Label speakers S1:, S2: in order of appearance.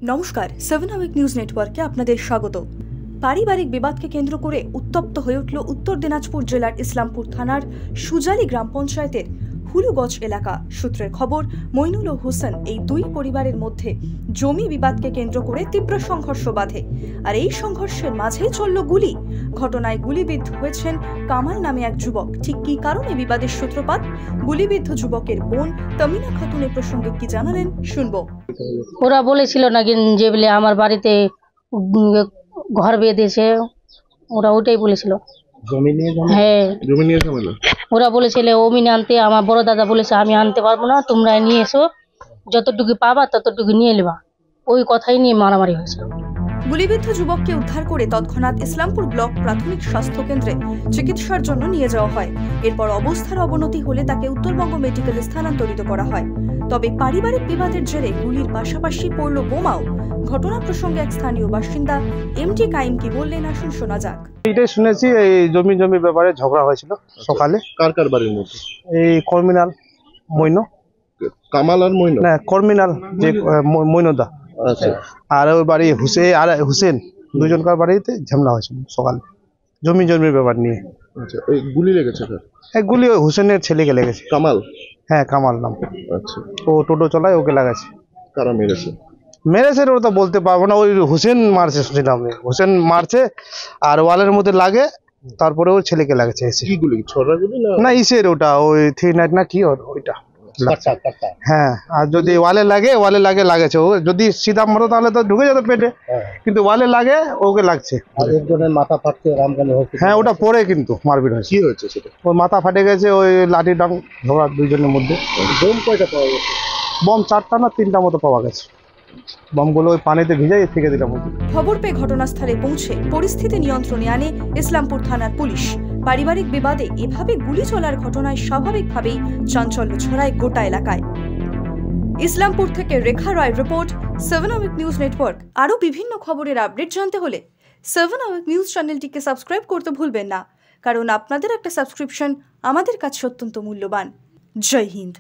S1: নমস্কার, 7 hour news নেটওয়ার্কে আপনাদের স্বাগত। পারিবারিক বিবাদকে কেন্দ্র করে উত্তপ্ত হয়ে উঠল উত্তর দিনাজপুর জেলার ইসলামপুর থানার সুজালি গ্রাম পঞ্চায়েতের হুলুগজ এলাকা। সূত্রের খবর, মইনুল ও হোসেন এই দুই পরিবারের মধ্যে জমি বিবাদকে কেন্দ্র করে তীব্র সংঘর্ষ বাধে। আর এই সংঘর্ষের মাঝেই চলল গুলি। ঘটনায় গুলিবিদ্ধ হয়েছেন কামাল নামে এক যুবক। ঠিক কী কারণে বিবাদের সূত্রপাত, গুলিবিদ্ধ যুবকের বোন তামিনা খাতুন এ প্রসঙ্গে কি জানালেন শুনবো।
S2: ওরা বলেছিল নাকি যে বলে আমার বাড়িতে ঘর বেঁধেছে, ওরা ওটাই বলেছিল। হ্যাঁ, ওরা বলেছিল অমিনে আনতে। আমার বড় দাদা বলেছে আমি আনতে পারবো না, তোমরা নিয়ে এসো, যতটুকু পাবা ততটুকু নিয়ে নেবা। ওই কথাই নিয়ে মারামারি হয়েছিল।
S1: গুলিবিদ্ধ যুবককে উদ্ধার করে তৎক্ষণাৎ ইসলামপুর ব্লক প্রাথমিক স্বাস্থ্য কেন্দ্রে চিকিৎসার জন্য নিয়ে যাওয়া হয়। এরপর অবস্থার অবনতি হলে তাকে উত্তরবঙ্গ মেডিকেলে স্থানান্তরিত করা হয়। তবে পারিবারিক বিবাদের জেরে গুলির পাশাপাশি পড়ল বোমাও। ঘটনা প্রসঙ্গে এক স্থানীয় বাসিন্দা এমটি কাইম কি বললেন, আসুন শোনা যাক।
S3: এটাই শুনেছি, এই জমি ব্যাপারে ঝগড়া হয়েছিল সকালে।
S4: কার বাড়ির মধ্যে?
S3: এই কর্মিনাল মইনো,
S4: কামাল আর মইনো
S3: না কর্মিনাল যে মইনোদা,
S4: আচ্ছা,
S3: আর ওই বাড়ি হুসেন দুজনকার বাড়িতে ঝামেলা হয়েছিল সকালে জমির ব্যাপার নিয়ে।
S4: আচ্ছা, এই গুলি লেগেছে কার?
S3: এক গুলি ওই হুসেনের ছেলেকে লেগেছে।
S4: কামাল?
S3: হ্যাঁ, কামাল নাম।
S4: আচ্ছা,
S3: ও টোটো চালায়, ওকে লাগাছে।
S4: কারা মেরেছে?
S3: ওটা তো বলতে পারবো না, ওই হুসেন মারছে শুনছিলাম। হুসেন মারছে আর ওয়ালের মধ্যে লাগে, তারপরে ওর ছেলেকে লাগছে।
S4: কি গুলি? ছড়া গুলি
S3: না ইসের, ওটা ওই 3 না কি ওইটা। হ্যাঁ, আর যদি ওয়ালে লাগেছে। ও যদি সিধা মারো তাহলে তো ঢুকে যেত পেটে, কিন্তু ওয়ালে লাগে, ওকে লাগছে।
S5: আর একজনের মাথা ফাটছে রামগঞ্জ হসপিটালে।
S3: হ্যাঁ, ওটা পরে কিন্তু মারপিট হয়েছে।
S4: কি হয়েছে সেটা?
S3: ওর মাথা ফাটে গেছে, ওই লাঠি ডাং ঝগড়া দুইজনের মধ্যে।
S4: বোম কয়টা পাওয়া গেছে?
S3: বম 4টা না 3টা মতো পাওয়া গেছে। বমগুলো ওই পানিতে ভিজাই থেকে দিলাম।
S1: খবর পেয়ে ঘটনাস্থলে পৌঁছে পরিস্থিতি নিয়ন্ত্রণে আনে ইসলামপুর থানার পুলিশ। পারিবারিক বিবাদে এভাবে গুলি চলার ঘটনায় স্বাভাবিকভাবেই চাঞ্চল্য ছড়ায় গোটা এলাকায়। ইসলামপুর থেকে রেখা রায় রিপোর্ট, 7 আওয়ার নিউজ নেটওয়ার্ক। আরও বিভিন্ন খবরের আপডেট জানতে হলে 7 আওয়ার নিউজ চ্যানেলটিকে সাবস্ক্রাইব করতে ভুলবেন না, কারণ আপনাদের একটা সাবস্ক্রিপশন আমাদের কাছে অত্যন্ত মূল্যবান। জয় হিন্দ।